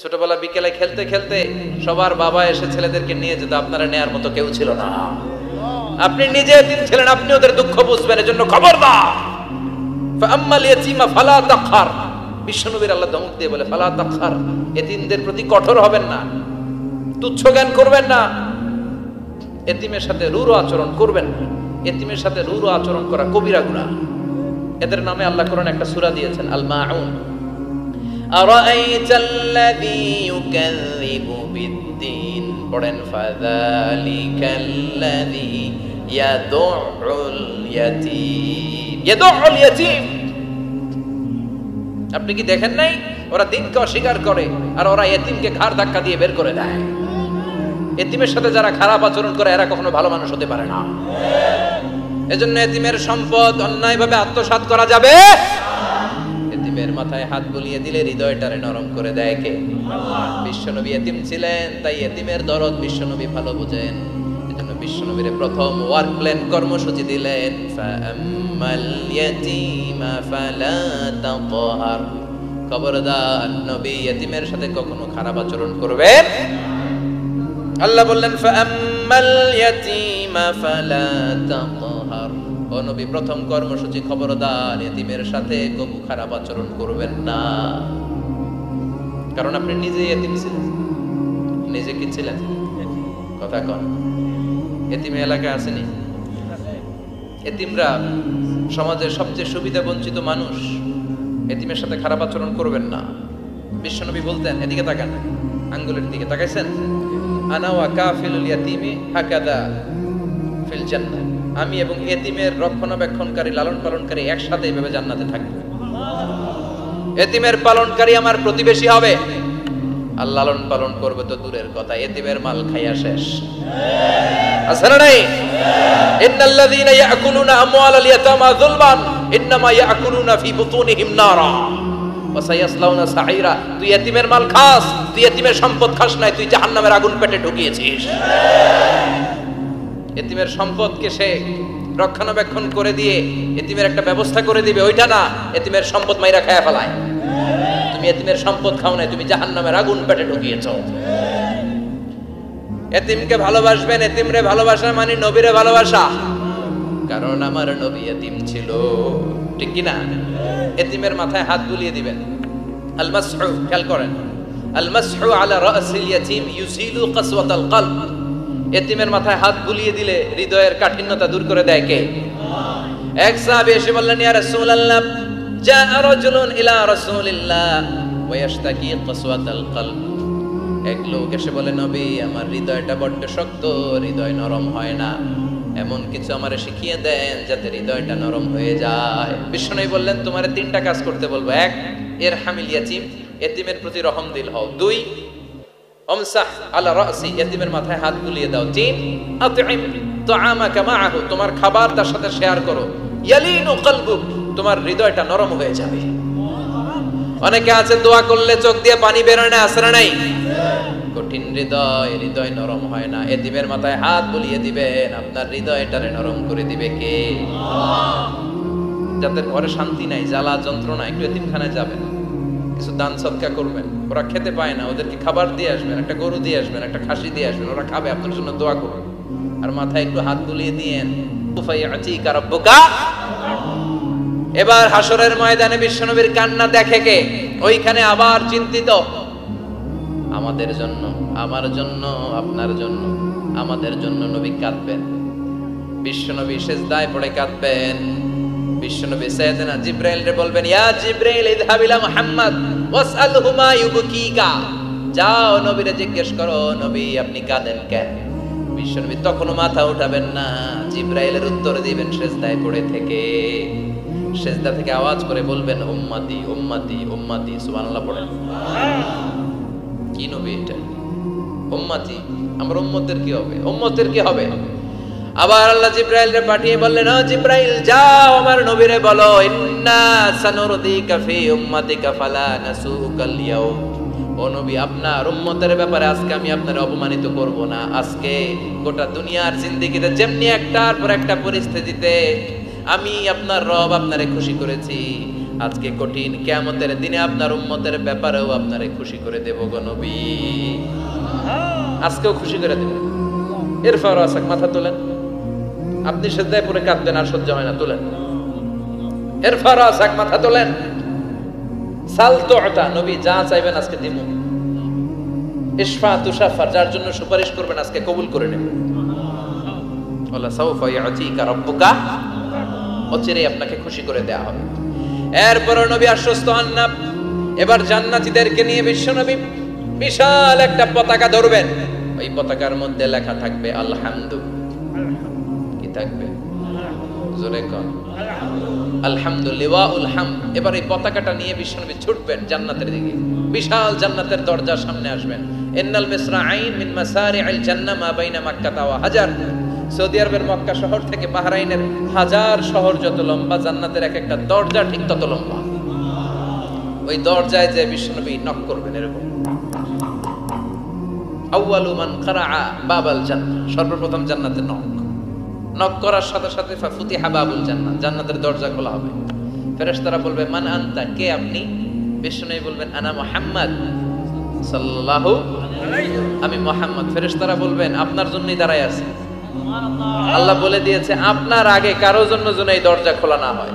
ছোটবেলা বিকেলে খেলতে খেলতে সবার বাবা এসে ছেলেদেরকে নিয়ে যেত, আপনারা নেয়ার মতো কেউ ছিল না। আপনি নিজে এতিম ছিলেন, আপনি ওদের দুঃখ বুঝবেন, এজন্য খবরদার। ফাআম্মাল ইয়াতীমা ফালা তাকহার, বিশ্বনবীর আল্লাহ ধমক দিয়ে বলে ফালা তাকহার, এতিমদের প্রতি কঠোর হবেন না, তুচ্ছ জ্ঞান করবেন না, এতিমের সাথে রূঢ় আচরণ করবেন না। এতিমের সাথে রূঢ় আচরণ করা কবিরা গুনাহ। এদের নামে আল্লাহ কোরআনে একটা সূরা দিয়েছেন, আল মাউন। আরাআইতাল্লাযী ইউকাযযিবু বিদ্দীন, পড়েন ফাযালিকাল্লাযী ইয়াদুউল ইয়াতীম। ইয়াদুউল ইয়াতীম, আপনি কি দেখেন নাই ওরা দিনকে অস্বীকার করে আর ওরা এতিমকে ঘাড় ধাক্কা দিয়ে বের করে দেয়। এতিমের সাথে যারা খারাপ আচরণ করে এরা কখনো ভালো মানুষ হতে পারে না। এজন্য এতিমের সম্পদ অন্যায়ভাবে আত্মসাৎ করা যাবে। এতিমের মাথায় হাত বুলিয়ে দিলে হৃদয়টারে নরম করে দেয় কে? আল্লাহ। বিশ্বনবী এতিম ছিলেন, তাই এতিমের দরদ বিশ্বনবী ভালো বুঝেন। এজন্য বিশ্বনবীর প্রথম ওয়ার্ক প্ল্যান কর্মসূচি দিলেন, ফাআম্মাল ইয়াতীমা ফালা তাকহার। খবরদার, নবী এতিমের সাথে কখনো খারাপ আচরণ করবেন। আল্লাহ বললেন ফাআম্মাল ইয়াতীমা ফালা তাকহার। ও নবী, প্রথম কর্মসূচি খবরদার, এতিমের সাথে কবু খারাপ আচরণ করবেন না। কারণ আপনি নিজে এতিম ছিলেন। নিজে কি ছিলেন? কথা কন। এতিম এলাকায় আসেনি? এতিমরা সমাজের সবচেয়ে সুবিধা বঞ্চিত মানুষ। এতিমের সাথে খারাপ আচরণ করবেন না। বিশ্বনবী বলতেন, এদিকে তাকান, আঙ্গুলের দিকে তাকাইছেন, আনা ওয়া কাফিলুল ইয়াতীমি হাকাদা ফিল জান্নাহ। আমি এবং এতিমের রক্ষণাবেক্ষণকারী, লালন পালনকারী একসাথে এইভাবে জান্নাতে থাকব। এতিমের পালনকারী আমার প্রতিবেশী হবে, আর লালন পালন করবে তো দূরের কথা, এতিমের মাল খাইয়া শেষ। আছে না নাই? ইন্নাল্লাযীনা ইয়াকুলুনা আমওয়ালাল ইয়াতামা যুলমান ইন্নামা ইয়াকুলুনা ফি বুতুনিহিম নারা ওয়া সায়াসলাউনা সাঈরা। তুই এতিমের মাল খাস, তুই এতিমের সম্পদ খাস নাই, তুই জাহান্নামের আগুন পেটে ঢুকিয়েছিস। এতিমের সম্পদকে সে রক্ষণাবেক্ষণ করে দিয়ে এতিমের একটা ব্যবস্থা করে দিবে, ওইটা না, এতিমের সম্পদ মাইরা খায়া ফেলায়। তুমি এতিমের সম্পদ খাও নাই, তুমি জাহান্নামের আগুন পেটে ঢুকিয়েছো। এতিমকে ভালোবাসবেন। এতিমরে ভালোবাসা মানে নবীরে ভালোবাসা। কারণ আমার নবী এতিম ছিল, ঠিক কি না? এতিমের মাথায় হাত বুলিয়ে দিবেন। আল মাসহু, খেয়াল করেন, আল মাসহু আলা রাসিল ইয়াতীম ইউজিলু কাসওয়াতাল কলব। এতিমের মাথায় হাত বুলিয়ে দিলে হৃদয়ের কাঠিন্যতা দূর করে দেয় কে? আল্লাহ। এক সাহাবী এসে বললেন, ইয়া রাসূলুল্লাহ, জাআ রাজুলুন ইলা রাসূলিল্লাহ ওয়া ইয়াশতাকি কাসওয়াতাল কলব। এক লোক এসে বলে, নবী, আমার হৃদয়টা বড্ড শক্ত, হৃদয় নরম হয় না, এমন কিছু আমারে শিখিয়ে দেন যাতে হৃদয়টা নরম হয়ে যায়। বিশ্বনবী বললেন, তোমারে তিনটা কাজ করতে বলবো। এক, ইরহামিল ইয়াতীম, এতিমের প্রতি রহম দিল হও। দুই, আমসাহ আলা রাসি, এতিমের মাথায় হাত বুলিয়ে দাও। তিন, আতইম তুআমাকা মাআহু, তোমার খাবার তার সাথে শেয়ার করো। ইয়ালিনু কলবুক, তোমার হৃদয়টা নরম হয়ে যাবে। অনেকে আছে দোয়া করলে চোখ দিয়ে পানি বের হয় না, আসরা নাই? কঠিন হৃদয়, হৃদয় নরম হয় না। এতিমের মাথায় হাত বুলিয়ে দিবেন, আপনার হৃদয়টারে নরম করে দিবে কে? আল্লাহ। যাদের ঘরে শান্তি নাই, জ্বালা যন্ত্রণা, একটু এতিমখানায় যাবেন, কিছু দান সদকা করবেন। ওরা খেতে পায় না, ওদেরকে খাবার দিয়ে আসবেন, একটা গরু দিয়ে আসবেন, একটা খাসি দিয়ে আসবেন, ওরা খাবে, আপনার জন্য দোয়া করুন। আর মাথায় একটু হাত বুলিয়ে দিয়েন, উফাইয়াতিকা রাব্বুকা। এবার হাসরের ময়দানে বিশ্বনবীর কান্না দেখে কে? ওইখানে আবার চিন্তিত, আমাদের জন্য, আমার জন্য, আপনার জন্য, আমাদের জন্য নবী কাঁদবেন। বিশ্বনবী সিজদায় পড়ে কাঁদবেন। বিশ্বনবী সাইয়েদনা জিবরাইলকে বলবেন, ইয়া জিবরাইল ইযহাব ইলা মুহাম্মদ ওয়াসআলহু মা ইউবকিকা। যাও নবীরে জিজ্ঞেস করো, নবী আপনি কাঁদেন কেন? বিশ্বনবী তখনও মাথা উঠাবেন না, জিবরাইলের উত্তর দিবেন সিজদায় পড়ে থেকে। সিজদা থেকে আওয়াজ করে বলবেন, উম্মতি উম্মতি উম্মতি। সুবহানাল্লাহ পড়েন। কি নবী এটা? উম্মতি, আমার উম্মতের কি হবে? উম্মতের কি হবে? আবার আল্লাহ জিবরাইলকে পাঠিয়ে বললেন, ও জিবরাইল, যাও আমার নবীরে বলো, ইন্না সানুরদিকা ফি উম্মাতিকা ফালা নাসুকাল ইয়াউম। ও নবী, আপনার উম্মতের ব্যাপারে আজকে আমি আপনার অপমানিত করব না। আজকে গোটা দুনিয়ার জিন্দেগিতে যেমনি একটার পর একটা পরিস্থিতিতে আমি আপনার রব আপনারে খুশি করেছি, আজকে কঠিন কিয়ামতের দিনে আপনার উম্মতের ব্যাপারেও আপনারে খুশি করে দেব গো নবী, আজকেও খুশি করে দেব। ইরফা রাসাক, মাথা তোলেন। আপনি সিজদায় পড়ে কাঁদবেন, আর সহ্য হয় না, তোলেন। ইরফা রাসাক, মাথা তোলেন। সাল তু'তা, নবী যা চাইবেন আজকে দিমু। ইশফা তুশাফার, যার জন্য সুপারিশ করবেন আজকে কবুল করে নেবেন। ওয়ালা সাউফা ইয়াতিকা রাব্বুকা, অচিরেই আপনাকে খুশি করে দেয়া হবে। এরপর নবী আশ্বস্ত হন না। এবার জান্নাতীদেরকে নিয়ে বিশ্বনবী বিশাল একটা পতাকা ধরবেন। ওই পতাকার মধ্যে লেখা থাকবে আলহামদু। কি থাকবে? জোরে কোন আলহামদুলিল্লাহুল হামদ। এবার এই পতাকাটা নিয়ে বিশ্বনবী ছুটবেন জান্নাতের দিকে। বিশাল জান্নাতের দরজার সামনে আসবেন। ইন্নাল মিসরাঈন মিন মাসারি'আল জান্নাহ মা বাইনা মাক্কাহ ওয়া হাজার। সৌদি আরবের মক্কা শহর থেকে বাহরাইনের হাজার শহর যত লম্বা, জান্নাতের এক একটা দরজা ঠিক তত লম্বা। ওই দরজায় যে বিশ্বনবী নক করবেন এরকম। আউয়ালু মান কারাআ বাবাল জান্নাহ, সর্বপ্রথম জান্নাতে নক করার সাথে সাথে ফাফুতিহা বাবুল জান্নাহ, জান্নাতের দরজা খোলা হবে। ফেরেশতারা বলবে মান আনতা, কে আপনি? বিশ্বনবী বলবেন আনা মুহাম্মদ সাল্লাল্লাহু আলাইহি, আমি মুহাম্মদ। ফেরেশতারা বলবেন আপনার জন্যই দাঁড়ায় আছি। আল্লাহ বলে দিয়েছে আপনার আগে কারো জন্য যেন এই দরজা খোলা না হয়।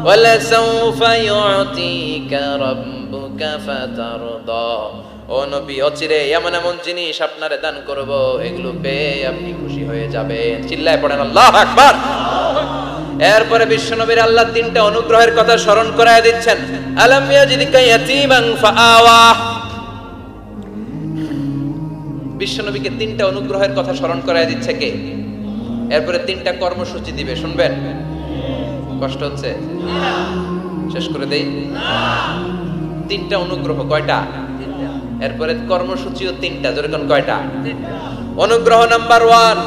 ওয়ালা সাউফা ইউতিকা রাব্বুকা ফাতারদা, ও নবী অচিরে এমন এমন জিনিস আপনারে দান করব, এগুলো পেয়ে আপনি খুশি হয়ে যাবেন। চিল্লায় পড়েন আল্লাহু আকবার। এরপরে বিশ্বনবীর আল্লাহ তিনটা অনুগ্রহের কথা স্মরণ করায় দিচ্ছেন। আলাম ইয়াজিদকা ইয়াতীমান ফাআওয়া, বিশ্বনবীকে তিনটা অনুগ্রহের কথা স্মরণ করায় দিচ্ছে কে? এরপরে তিনটা কর্মসূচি দিবে, শুনবেন? কষ্ট হচ্ছে? শেষ করে দেই। তিনটা অনুগ্রহ, কয়টা? এরপরে কর্মসূচিও তিনটা, যেরকম কয়টা? অনুগ্রহ নাম্বার 1,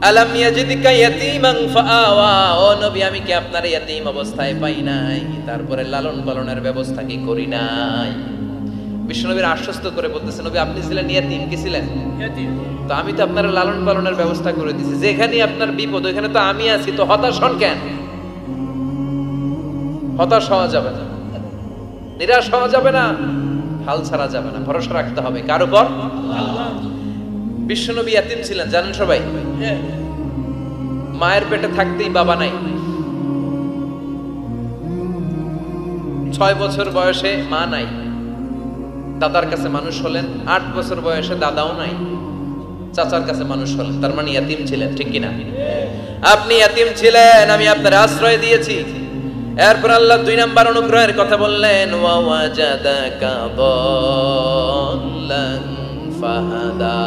আলাম ইয়াজিদকা ইয়াতীমান ফাআওয়া, ও নবী আমি কি আপনার ইয়াতীম অবস্থায় পাই নাই, তারপরে লালন পালনের ব্যবস্থা কি করি নাই? বিশ্বনবীর আশ্বস্ত করে বলতেছে নবী আপনি ছিলেন ইয়াতীম, কি ছিলেন? ইয়াতীম। তো আমি তো আপনার লালন পালনের ব্যবস্থা করে দিয়েছি, যেখানে আপনার বিপদ ওখানে তো আমি আছি, তো হতাশ হন কেন? হতাশ হওয়া যাবে না, নিরাশ হওয়া যাবে না, হাল ছাড়া যাবে না, ভরসা রাখতে হবে কার উপর? আল্লাহ। বিশ্বনবী ইয়াতীম ছিলেন জানেন সবাই। মায়ের পেটে থাকতেই বাবা নাই। 6 বছর বয়সে মা নাই, দাদার কাছে মানুষ হলেন। 8 বছর বয়সে দাদাও নাই, চাচার কাছে মানুষ হলেন। তার মানে ইয়াতীম ছিলেন, ঠিক কিনা? আপনি ইয়াতীম ছিলেন, আমি আপনার আশ্রয় দিয়েছি। এরপর আল্লাহ 2 নাম্বার অনুগ্রহের কথা বললেন, ওয়া ওয়াজাদাকা দাল্লান ফাহাদা,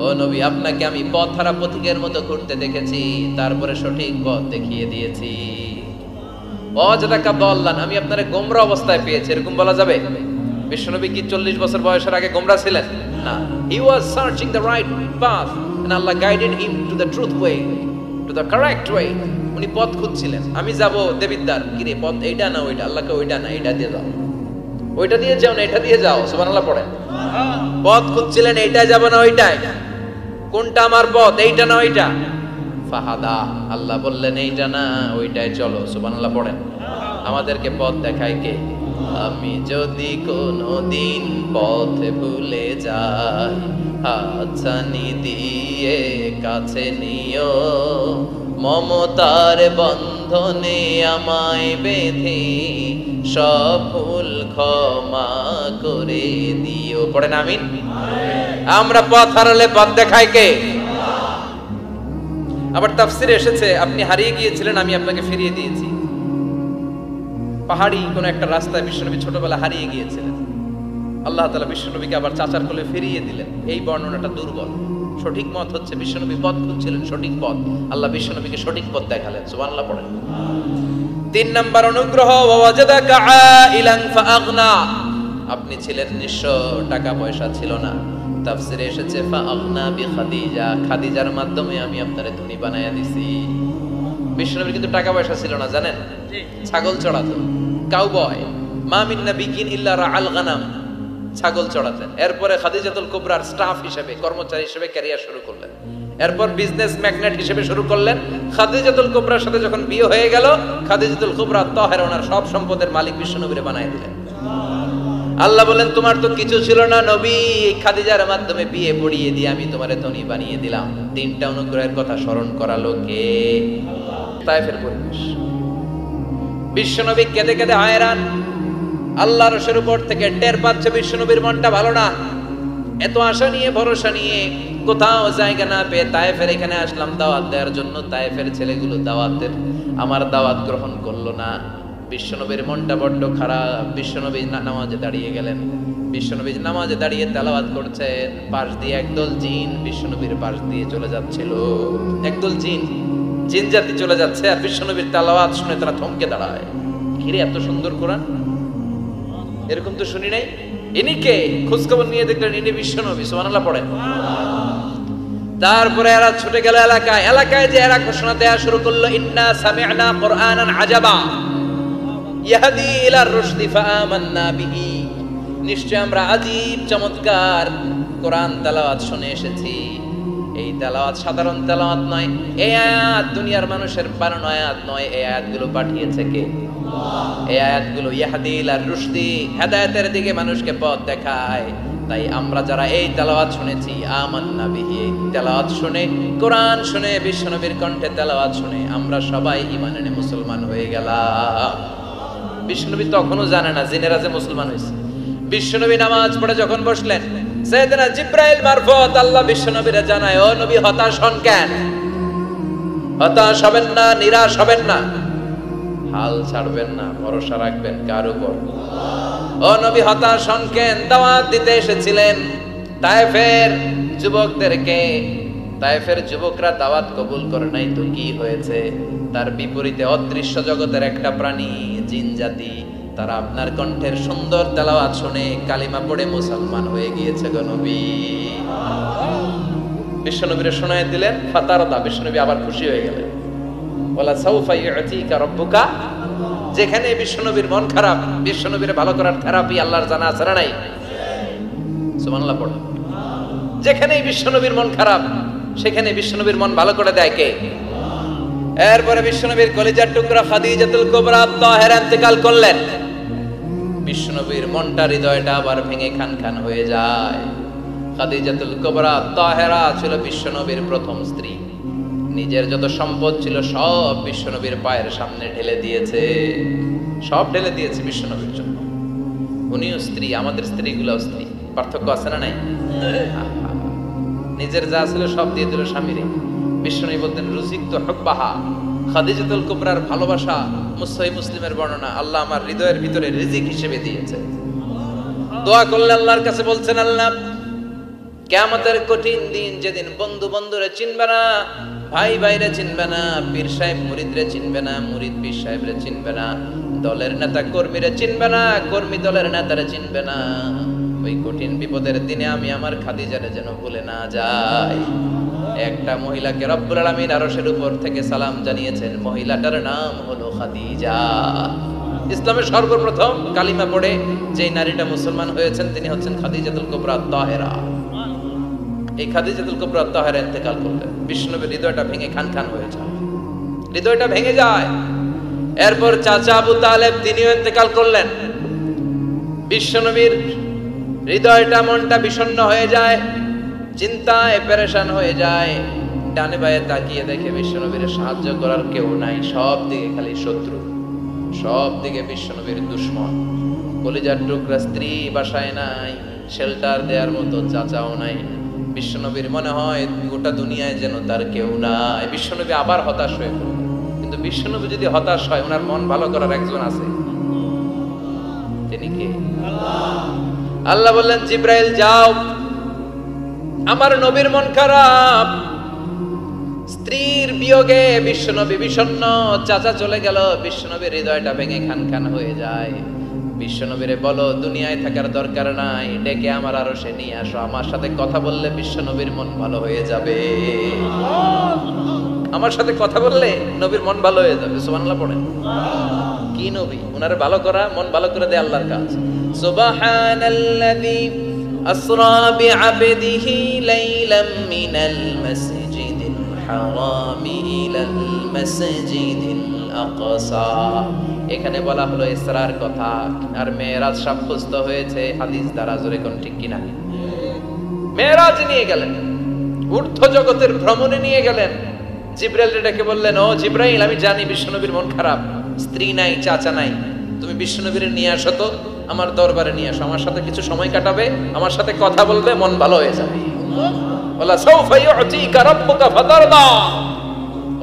ও নবী আপনাকে আমি পথহারা পথিকের মতো ঘুরতে দেখেছি, তারপরে সঠিক পথ দেখিয়ে দিয়েছি। ওয়াজাদাকা দাল্লান, আমি আপনারে গোমরা অবস্থায় পেয়েছি, এরকম বলা যাবে? বিশ্বনবী কি 40 বছর বয়সের আগে গোমরা ছিলেন? না, he was searching the right path and Allah guided him to the truth way, to the correct way. উনি পথ খুঁজছিলেন। আমি যাব দেবিদ্বার, কি রে পথ এইটা না ওইটা? আল্লাহকে ওইটা না এটা দিয়ে যাও, ওইটা দিয়ে যাও না এটা দিয়ে যাও, সুবহানাল্লাহ পড়েন। পথ খুঁজছিলেন, এইটা যাব না ওইটাই, কোনটা আমার পথ, এইটা না ওইটা? ফাহাদা, আল্লাহ বললেন এইটা না ওইটাই চলো, সুবহানাল্লাহ পড়েন। আমাদেরকে পথ দেখায় কে? আমি যদি কোনদিন পথ ভুলে যাই, হাতছানি দিয়ে কাছে নিও, মমতার বন্ধনে আমায় বেঁধে সব ভুল ক্ষমা করে দিও। পড়েন আমিন। আমরা পথ হারালে পথ দেখায় কে? আবার তাফসিরে এসেছে আপনি হারিয়ে গিয়েছিলেন, আমি আপনাকে ফিরিয়ে দিয়েছি। পাহাড়ি কোন একটা রাস্তায় বিশ্বনবী ছোটবেলা হারিয়ে গিয়েছিলেন, আল্লাহ তাআলা বিশ্বনবীকে আবার চাচার কোলে ফিরিয়ে দিলেন। এই বর্ণনাটা দুর্বল। সঠিক মত হচ্ছে বিশ্বনবী পথ খুঁজছিলেন, সঠিক পথ, আল্লাহ বিশ্বনবীকে সঠিক পথ দেখালেন। সুবহানাল্লাহ পড়েন। 3 নাম্বার অনুগ্রহ, ওয়াজাদাকা আইলান ফাআগনা, আপনি ছিলেন নিঃস্ব, টাকা পয়সা ছিল না। তাফসিরে এসেছে ফাআগনা বিখাদিজা, খাদিজার মাধ্যমে আমি আপনারে ধনী বানায়া দিছি। বিশ্বনবীর কিন্তু টাকা পয়সা ছিল না জানেন, ছাগল চড়াতো, কাউবয়। মা মিন নাবিয়্যিন ইল্লা রাআল গানাম, ছাগল চড়াতেন। এরপরে খাদিজাতুল কুবরার স্টাফ হিসেবে, কর্মচারী হিসেবে ক্যারিয়ার শুরু করলেন। এরপর বিজনেস ম্যাগনেট হিসেবে শুরু করলেন। খাদিজাতুল কুবরার সাথে যখন বিয়ে হয়ে গেল, খাদিজাতুল কুবরা তাহেরা ওনার সব সম্পদের মালিক বিশ্বনবীরে বানায় দিলেন। আল্লাহ বলেন তোমার তো কিছু ছিল না নবী, খাদিজার মাধ্যমে বিয়ে পড়িয়ে দিয়ে আমি তোমারে ধনী বানিয়ে দিলাম। তিনটা অনুগ্রহের কথা স্মরণ করালো কে? তায়েফের পরিবেশ। বিশ্বনবী কেঁদে কেঁদে হায়রান। আল্লাহর রসের উপর থেকে টের পাচ্ছে বিশ্বনবীর মনটা ভালো না। এত আশা নিয়ে ভরসা নিয়ে কোথাও জায়গা না পেয়ে তায়েফের এখানে আসলাম দাওয়াত দেওয়ার জন্য। তায়েফের ছেলেগুলো আমার দাওয়াত গ্রহণ করলো না। বিশ্বনবীর মনটা বড্ড খারাপ। বিশ্বনবী নামাজে দাঁড়িয়ে গেলেন। বিশ্বনবী নামাজে দাঁড়িয়ে তেলাওয়াত করছেন, পাশ দিয়ে একদল জিন বিশ্বনবীর পাশ দিয়ে চলে যাচ্ছিল। একদল জিন জাতি চলে যাচ্ছে, আর বিশ্বনবীর তেলাওয়াত শুনে তারা থমকে দাঁড়ায়। ঘিরে এত সুন্দর কোরআন, এরকম তো শুনি নাই। ইনি কে? খোঁজখবর নিয়ে দেখলেন ইনি বিশ্বনবী। সুবহানাল্লাহ পড়েন। তারপরে এরা ছুটে গেল এলাকায় যে এরা ঘোষণা দেয়া শুরু করলো, ইন্না সামি'না কুরআনান আজাবা ইয়াহদি ইলার রুশদি ফাআমান্না বিহি। নিশ্চয় আমরা আজীব চমৎকার কোরআন তেলাওয়াত শুনে এসেছি। এই তেলাওয়াত সাধারণ তেলাওয়াত নয়, এই আয়াত দুনিয়ার মানুষের বানানো আয়াত নয়। এই আয়াতগুলো পাঠিয়েছে কে? এই আয়াতগুলো ইয়াহদি ইলার রুশদি, হেদায়েতের দিকে মানুষকে পথ দেখায়। তাই আমরা যারা এই তেলাওয়াত শুনেছি, আমান্না বিহি, তেলাওয়াত শুনে, কোরআন শুনে, বিশ্বনবীর কণ্ঠে তেলাওয়াত শুনে আমরা সবাই ঈমান এনে মুসলমান হয়ে গেলাম। বিশ্বনবী তখনও জানে না জিনেরা যে মুসলমান হয়েছে। বিশ্বনবী নামাজ পড়ে যখন বসলেন, সাইয়েদনা জিবরাইল মারফত আল্লাহ বিশ্বনবীরে জানায়, ও নবী হতাশ হন কেন? হতাশ হবেন না, নিরাশ হবেন না, হাল ছাড়বেন না, ভরসা রাখবেন কার উপর? ও নবী হতাশ হন কেন? দাওয়াত দিতে এসেছিলেন তায়েফের যুবকদেরকে। তায়েফের যুবকরা দাওয়াত কবুল করে নাই তো কি হয়েছে? তার বিপরীতে অদৃশ্য জগতের একটা প্রাণী জিন জাতি, তারা আপনার কণ্ঠের সুন্দর তেলাওয়াত শুনে কালিমা পড়ে মুসলমান হয়ে গিয়েছে গো নবী। বিশ্বনবীরে শোনায় দিলেন, ফাতারদা, বিশ্বনবী আবার খুশি হয়ে গেলেন। ওয়ালা সাউফা ইউতিকা রাব্বুকা। যেখানে বিশ্বনবীর মন খারাপ, বিশ্বনবীরে ভালো করার থেরাপি আল্লাহর জানা আছে না নাই? সুবহানাল্লাহ পড়ো। যেখানেই বিশ্বনবীর মন খারাপ, সেখানে বিশ্বনবীর মন ভালো করে দেয় কে? এরপরে বিশ্বনবীর কলিজার টুকরা খাদিজাতুল কুবরা তাহেরা ইন্তেকাল করলেন। বিশ্বনবীর মনটা, হৃদয়টা আবার ভেঙে খান খান হয়ে যায়। খাদিজাতুল কুবরা তাহেরা ছিল বিশ্বনবীর প্রথম স্ত্রী। নিজের যত সম্পদ ছিল সব বিশ্বনবীর পায়ের সামনে ঢেলে দিয়েছে, সব ঢেলে দিয়েছে বিশ্বনবীর জন্য। উনিও স্ত্রী, আমাদের স্ত্রীগুলোও স্ত্রী। পার্থক্য আছে না নাই? নিজের যা ছিল সব দিয়ে দিল স্বামীরে। বিশ্বনবী বলতেন, রুজিকতু হুব্বাহা। খাদিজাতুল কুবরার ভালোবাসা সহিহ মুসলিমের বর্ণনা, আল্লাহ আমার হৃদয়ের ভিতরে রিজিক হিসেবে দিয়েছে। দোয়া করলে আল্লাহর কাছে বলছেন, আল্লাহ কিয়ামতের কঠিন দিন, যেদিন বন্ধু বন্ধুরে চিনবে না, ভাই ভাইরে চিনবে না, পীর সাহেব মুরিদরে চিনবে না, মুরিদ পীর সাহেবরে চিনবে না, দলের নেতা কর্মীরে চিনবে না, কর্মী দলের নেতারে চিনবে না, ওই কঠিন বিপদের দিনে আমি আমার খাদিজারে যেন ভুলে না যাই। একটা মহিলাকে রব্বুল আলামিন আরশের উপর থেকে সালাম জানিয়েছেন, মহিলাটার নাম হলো খাদিজা। ইসলামের সর্বপ্রথম কালিমা পড়ে যে নারীটা মুসলমান হয়েছেন তিনি হচ্ছেন খাদিজাতুল কুবরা তাহেরা। এই খাদিজাতুল কুবরা তাহেরা ইন্তেকাল করলেন। বিশ্বনবীর হৃদয়টা ভেঙে খান খান হয়ে যায়, হৃদয়টা ভেঙে যায়। এরপর চাচা আবু তালেব তিনিও ইন্তেকাল করলেন। বিশ্বনবীর হৃদয়টা, মনটা বিষণ্ণ হয়ে যায়, চিন্তায় পেরেশান হয়ে যায়। ডানে বায়ে তাকিয়ে দেখে বিশ্বনবীর সাহায্য করার কেউ নাই, সব দিকে খালি শত্রু, সব দিকে বিশ্বনবীর দুশ্মন। কলিজার টুকরা স্ত্রী বাসায় নাই, শেল্টার দেওয়ার মতো চাচাও নাই। বিশ্বনবীর মনে হয় গোটা দুনিয়ায় যেন তার কেউ নাই। বিশ্বনবী আবার হতাশ হয়ে পড়ল। কিন্তু বিশ্বনবী যদি হতাশ হয়, ওনার মন ভালো করার একজন আছে, তিনি কে? আল্লাহ বললেন, জিব্রাইল যাও, আমার নবীর মন খারাপ, স্ত্রীর বিয়োগে বিশ্বনবী বিষণ্ণ, চাচা চলে গেল, বিশ্বনবীর হৃদয়টা ভেঙে খান খান হয়ে যায়। বিশ্বনবীরে বলো দুনিয়ায় থাকার দরকার নাই, ডেকে আমার আরশে নিয়ে আসো, আমার সাথে কথা বললে বিশ্বনবীর মন ভালো হয়ে যাবে। আমার সাথে কথা বললে নবীর মন ভালো হয়ে যাবে। সুবহানাল্লাহ পড়েন। কি নবী, ওনারে ভালো করা, মন ভালো করে দেয় আল্লাহর কাজ। সুবহানাল্লাযী আসরা বিআবদিহি লাইলাম মিনাল মাসজিদ الحرام إلى المسجد الأقصى এখানে বলা হলো ইসরার কথা আর মেরাজ সাব্যস্ত হয়েছে হাদিস দ্বারা জোরে কোন ঠিক কিনা মেরাজ নিয়ে গেলেন ঊর্ধ্ব জগতের ভ্রমণে নিয়ে গেলেন জিব্রাইল ডেকে বললেন ও জিব্রাইল আমি জানি বিশ্বনবীর মন খারাপ স্ত্রী নাই চাচা নাই তুমি বিশ্বনবীর নিয়ে আসো তো আমার দরবারে নিয়ে আসো আমার সাথে কিছু সময় কাটাবে আমার সাথে কথা বলবে মন ভালো হয়ে যাবে ওয়ালা সাউফা ইউতিকা রাব্বুকা ফাতারদা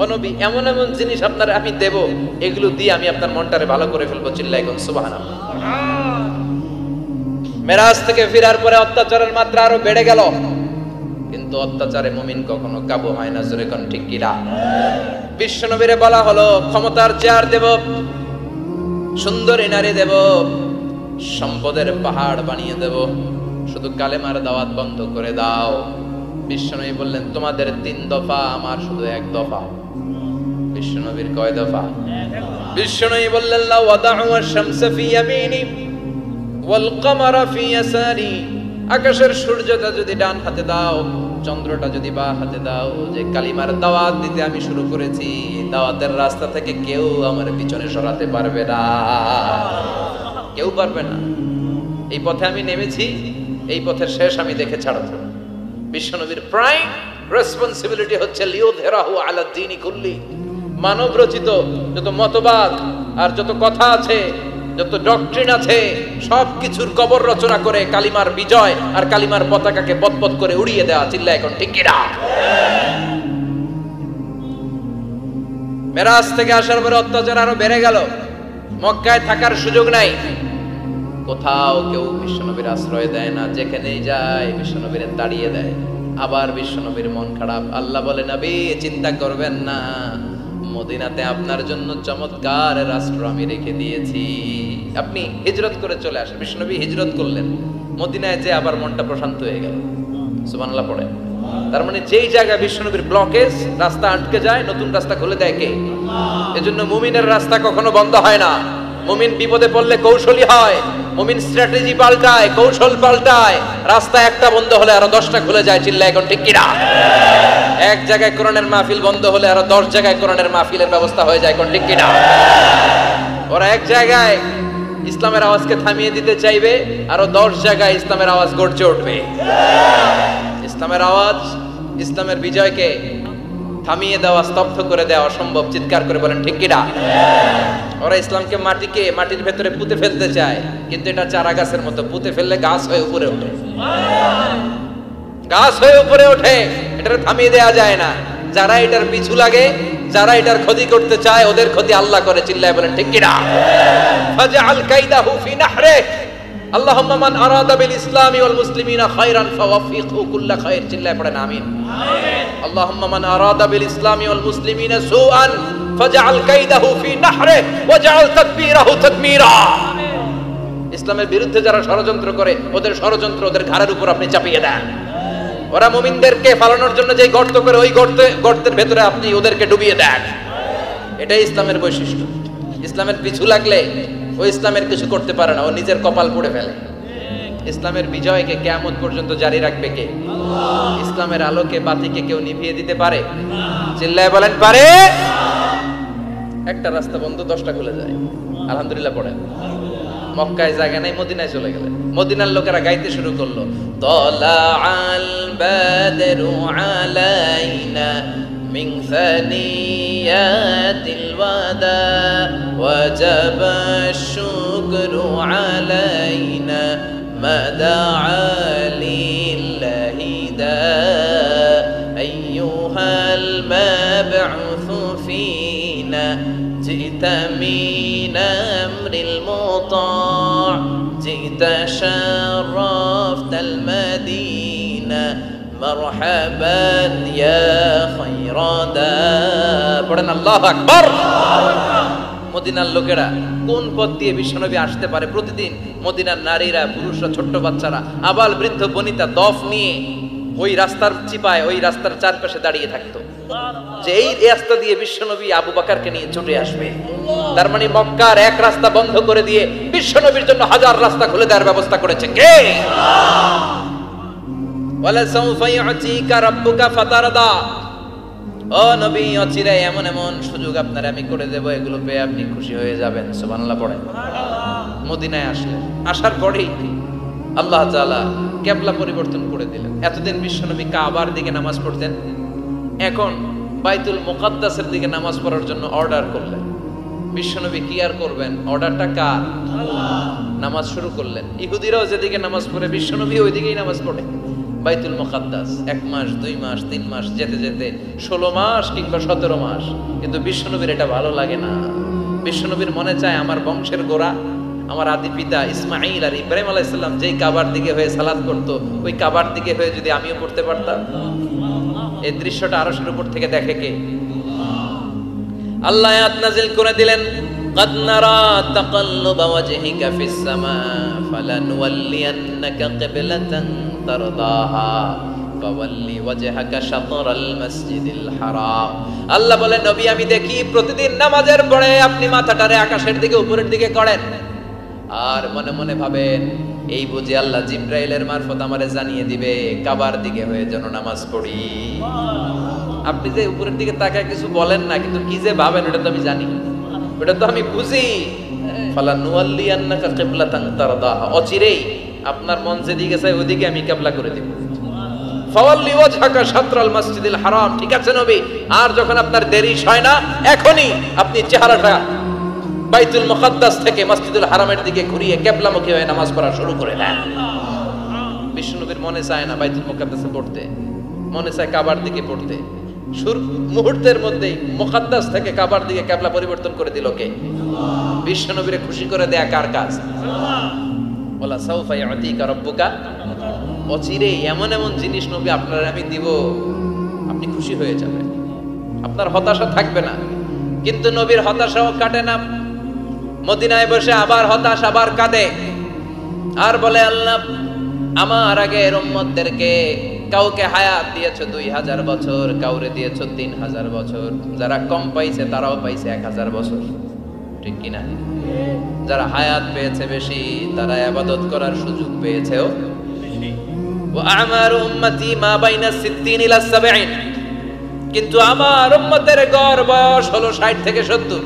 ও নবী এমন এমন জিনিস আপনারে আমি দেব এগুলো দিয়ে আমি আপনার মনটারে ভালো করে ফেলবো চিল্লায় কোন সুবহানাল্লাহ মেরাজ থেকে ফেরার পরে অত্যাচারের মাত্রা আরো বেড়ে গেল কিন্তু অত্যাচারে মুমিন কখনো কাবু হয় না জোরে কোন ঠিক কিনা বিশ্বনবীরে বলা হলো ক্ষমতার চেয়ার দেব সুন্দরী নারী দেব সম্পদের পাহাড় বানিয়ে দেব শুধু কালেমার দাওয়াত বন্ধ করে দাও বিশ্বনবী বললেন তোমাদের 3 দফা আমার শুধু 1 দফা বিশ্বনবীর কয় দফা বিশ্বনবী বললেন লা ওয়াদাউ আশ-শামসা ফি ইয়ামিনি ওয়াল কমারা ফি ইয়াসারি আকাশের সূর্যটা যদি ডান হাতে দাও চন্দ্রটা যদি বাঁ হাতে দাও যে কালিমার দাওয়াত দিতে আমি শুরু করেছি দাওয়াতের রাস্তা থেকে কেউ আমার পিছনে সরাতে পারবে না কেউ পারবে না এই পথে আমি নেমেছি এই পথের শেষ আমি দেখে ছাড়ব বিশ্বনবীর প্রাইম রেসপন্সিবিলিটি হচ্ছে লিউযহিরাহু আলা দ্বীনি কুল্লি মানব রচিত যত মতবাদ আর যত কথা আছে যত ডক্ট্রিন আছে সবকিছুর কবর রচনা করে কালিমার বিজয় আর কালিমার পতাকাকে পতপত করে উড়িয়ে দেওয়া চিল্লায় এখন ঠিক কিনা মেরাজ থেকে আসার পরে অত্যাচার আরো বেড়ে গেল মক্কায় থাকার সুযোগ নাই কোথাও কেউ বিশ্বনবীর আশ্রয় দেয় না যেখানেই যায় বিশ্বনবীর তাড়িয়ে দেয় আবার বিশ্বনবীর মন খারাপ আল্লাহ বলে নবী চিন্তা করবেন না মদিনাতে আপনার জন্য চমৎকার রাষ্ট্র আমি রেখে দিয়েছি আপনি হিজরত করে চলে আসেন বিশ্বনবী হিজরত করলেন মদিনায় যে আবার মনটা প্রশান্ত হয়ে গেল সুবহানাল্লাহ পড়ে তার মানে যেই জায়গায় বিশ্বনবীর ব্লকেজ রাস্তা আটকে যায় নতুন রাস্তা খুলে দেয় কে আল্লাহ এজন্য মুমিনের রাস্তা কখনো বন্ধ হয় না মুমিন বিপদে পড়লে কৌশলী হয় মুমিন স্ট্র্যাটেজি পাল্টায় কৌশল পাল্টায় রাস্তা একটা বন্ধ হলে আরো 10টা খুলে যায় চিল্লায় এখন ঠিক কিনা এক জায়গায় কোরআনের মাহফিল বন্ধ হলে আরো 10 জায়গায় কোরআনের মাহফিলের ব্যবস্থা হয়ে যায় কোন ঠিক কিনা ওরা এক জায়গায় ইসলামের আওয়াজকে থামিয়ে দিতে চাইবে আরো 10 জায়গায় ইসলামের আওয়াজ গর্জে উঠবে ইসলামের আওয়াজ ইসলামের বিজয়কে থামিয়ে দেওয়া স্তব্ধ করে দেওয়া অসম্ভব চিৎকার করে বলেন ঠিক কিনা ওরা ইসলামকে মাটির ভেতরে পুঁতে ফেলতে চায় কিন্তু এটা চারা গাছের মতো পুঁতে ফেললে গাছ হয়ে উপরে ওঠে গাছ হয়ে উপরে ওঠে এটা থামিয়ে দেওয়া যায় না যারা এটার পিছু লাগে যারা এটার ক্ষতি করতে চায় ওদের ক্ষতি আল্লাহ করে চিল্লায় বলেন ঠিক কিনা ফাজআল কাইদাহু ফি নাহরি আল্লাহুম্মা মান আরাদা বিল ইসলামি ওয়াল মুসলিমিনা খায়রান ফাওয়াফিকহু কুল্লা খায়র চিল্লায় পড়েন আমিন আমিন আল্লাহুম্মা মান আরাদা বিল ইসলামি ওয়াল মুসলিমিনা সুআন ফাজআল কাইদাহু ফি নাহরি ওয়াজআল তাদবীরাহু তাদমীরা ইসলামের বিরুদ্ধে যারা ষড়যন্ত্র করে ওদের ষড়যন্ত্র ওদের ঘাড়ের উপর আপনি চাপিয়ে দেন ওরা মুমিনদেরকে ফালানোর জন্য যে গর্ত করে ওই গর্তের ভেতরে আপনি ওদেরকে ডুবিয়ে দেন এটাই ইসলামের বৈশিষ্ট্য ইসলামের পিছু লাগলে ও ইসলামের কিছু করতে পারে না ও নিজের কপাল পুড়ে ফেলে ইসলামের বিজয়কে কিয়ামত পর্যন্ত জারি রাখবে কে আল্লাহ ইসলামের আলোকে বাতিকে কেউ নিভিয়ে দিতে পারে চিল্লায় বলেন পারে একটা রাস্তা বন্ধ 10টা খুলে যায় আলহামদুলিল্লাহ পড়েন মক্কায় জায়গা নাই মদিনায় চলে গেলেন মদিনার লোকেরা গাইতে শুরু করলো তালাআল বাদরু আলাইনা মিন সানিয়াতিল ওয়াদা ওয়াজাবা আশ-শুকরু আলাইনা মাদাআ লিল্লাহি দা আইয়ুহাল মাবউসু ফিনা جئت من أمر المطاع جئت شرفت المدينة مرحبا يا خير دار পড়েন আল্লাহু আকবার মদিনার লোকেরা কোন পথ দিয়ে বিশ্বনবী আসতে পারে প্রতিদিন মদিনার নারীরা পুরুষরা ছোট্ট বাচ্চারা আবাল বৃদ্ধ বনিতা দফ নিয়ে ওই রাস্তার চিপায় ওই রাস্তার চারপাশে দাঁড়িয়ে থাকতো যে এই রাস্তা দিয়ে বিশ্বনবী আবু বকরকে নিয়ে ছুটে আসবে তার মানে মক্কার এক রাস্তা বন্ধ করে দিয়ে বিশ্বনবীর জন্য হাজার রাস্তা খুলে দেওয়ার ব্যবস্থা করেছে কে আল্লাহ ওয়ালা সাউফা ইউতিকা রাব্বুকা ফাতারদা ও নবী, অচিরে এমন এমন সুযোগ আপনার আমি করে দেব, এগুলো পেয়ে আপনি খুশি হয়ে যাবেন। সুবহানাল্লাহ পড়েন। মদিনায় আসলেন, আসার পরেই আল্লাহ তাআলা কিবলা পরিবর্তন করে দিলেন। এতদিন বিশ্বনবী কাবার দিকে নামাজ পড়তেন, এখন বাইতুল মুকাদ্দাসের দিকে নামাজ পড়ার জন্য অর্ডার করলেন। বিশ্বনবী কি আর করবেন, অর্ডারটা কার? নামাজ শুরু করলেন। ইহুদিরাও যেদিকে নামাজ পড়ে বিশ্বনবী ওই দিকেই নামাজ পড়ে। বাইতুল মুকাদ্দাস 1 মাস 2 মাস 3 মাস যেতে যেতে 16 মাস কিংবা 17 মাস, কিন্তু বিশ্বনবীর এটা ভালো লাগে না। বিশ্বনবীর মনে চায় আমার বংশের গোড়া, আমার আদি পিতা ইসমাঈল আর ইব্রাহিম আলাইহিস সালাম যেই কাবার দিকে হয়ে সালাত করত, ওই কাবার দিকে হয়ে যদি আমিও পড়তে পারতাম। এই দৃশ্যটা আরশের উপর থেকে দেখে কে? আল্লাহ আয়াত নাযিল করে দিলেন, قد نرى تقلب وجهك في السماء فلنولينك قبلة ترضاها فولي وجهك شطر المسجد الحرام। আল্লাহ বলেন, নবী আমি দেখি প্রতিদিন নামাজের পরে আপনি মাথাটারে আকাশের দিকে উপরের দিকে করেন, আর মনে মনে ভাবেন এই বুঝি আল্লাহ জিব্রাইলের মারফত আমারে জানিয়ে দিবে কাবার দিকে হয়ে যেন নামাজ পড়ি। আপনি যে উপরের দিকে তাকায় কিছু বলেন না, কিন্তু কি যে ভাবেন ওটা তো আমি জানি, ওটা তো আমি বুঝি। ফালানুওয়াল্লিয়ান্নাকা কিবলাতান তারদাহা, অচিরেই আপনার মন যেদিকে চায় ওইদিকে আমি কিবলা করে দেব। ফাওয়াল্লি ওয়াজহাকা শাতরাল মাসজিদিল হারাম। ঠিক আছে নবী, আর যখন আপনার দেরি হয় না, এখনই আপনি চেহারাটা বাইতুল মুকাদ্দাস থেকে মসজিদুল হারামের দিকে ঘুরিয়ে কিবলামুখী হয়ে নামাজ পড়া শুরু করে দেন। বিশ্বনবীর মনে চায় না বাইতুল মুকাদ্দাসে পড়তে, মনে চায় কাবার দিকে পড়তে। মুহূর্তের মধ্যেই মুকাদ্দাস থেকে কাবার দিকে কিবলা পরিবর্তন করে দিল কে? বিশ্বনবীরে খুশি করে দেয়া কার কাজ? ওয়ালা সাউফা ইয়াতিকা রাব্বুকা, অচিরে এমন এমন জিনিস নবী আপনার আমি দিব, আপনি খুশি হয়ে যাবেন, আপনার হতাশা থাকবে না। কিন্তু নবীর হতাশাও কাটে না। মদিনায় বসে আবার হতাশ, আবার কাঁদে, আর বলে আল্লাহ আমার আগের উম্মতদেরকে কাউকে হায়াত দিয়েছো 2000 বছর, কাউরে দিয়েছো 3000 বছর, যারা কম পাইছে তারাও পাইছে 1000 বছর, ঠিক কিনা? যারা হায়াত পেয়েছে বেশি, তারা ইবাদত করার সুযোগ পেয়েছেও বেশি। ওয়া আমারু উম্মতি মা বাইনা 60 ইলা 70, কিন্তু আমার উম্মতের গড় বয়স হলো 60 থেকে 70।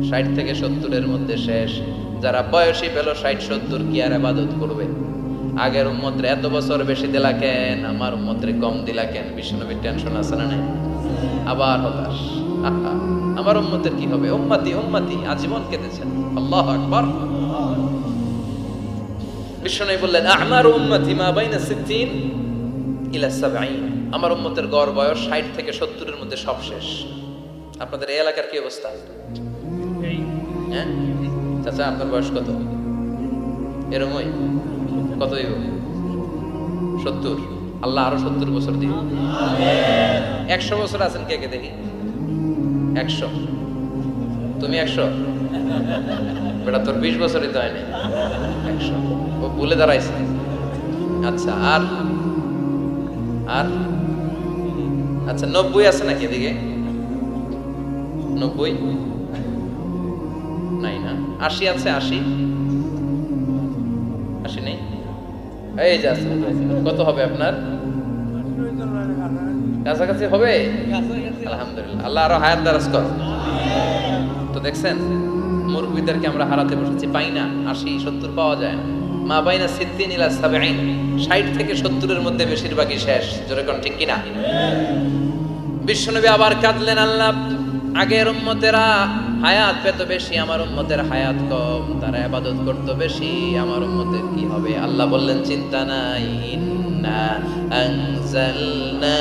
60 থেকে 70 এর মধ্যে শেষ। যারা বয়সী পেল 60-70, কি আর ইবাদত করবে? আগের উম্মতরে এত বছর বেশি দিলা কেন, আমার উম্মতরে কম দিলা কেন? বিশ্বনবীর টেনশন আছে না নাই? আবার হতাশ, আমার উম্মতের কি হবে? উম্মতি উম্মতি আজীবন কেঁদেছেন। আল্লাহু আকবার। বিশ্বনবী বললেন, আমার উম্মতি মা বাইনা 60 ইলা 70, আমার উম্মতের গড় বয়স 60 থেকে 70 এর মধ্যে সব শেষ। আপনাদের এই এলাকার কি অবস্থা? হ্যাঁ চাচা, আপনার বয়স কত? এরকমই কতই? 70। আল্লাহ আরো 70 বছর দিন। 100 বছর আছেন কে কে দেখি? 100। তুমি 100? বেটা তোর 20 বছরই তো হয়নি। 100 ও ভুলে দাঁড়াইছে। আচ্ছা, আর আর আচ্ছা 90 আছে নাকি এদিকে? 90 নাই না? 80 আছে? 80 নেই? এই যে আছে। কত হবে আপনার? কাছাকাছি হবে? আলহামদুলিল্লাহ, আল্লাহ আরো হায়াত দারাজ কর। তো দেখছেন মুরব্বীদেরকে আমরা হারাতে বসেছি, পাই না। 80-70 পাওয়া যায় না। মা বাইনা 60 ইলা 70, 60 থেকে 70 এর মধ্যে বেশিরভাগই শেষ। জোরে কোন ঠিক কিনা? বিশ্বনবী আবার কাঁদলেন, আল্লাহ আগের উম্মতেরা হায়াত পেত বেশি, আমার উম্মতের হায়াত কম, তারা ইবাদত করত বেশি, আমার উম্মতের কি হবে? আল্লাহ বললেন, চিন্তা নাই, ইন্না আনজালনা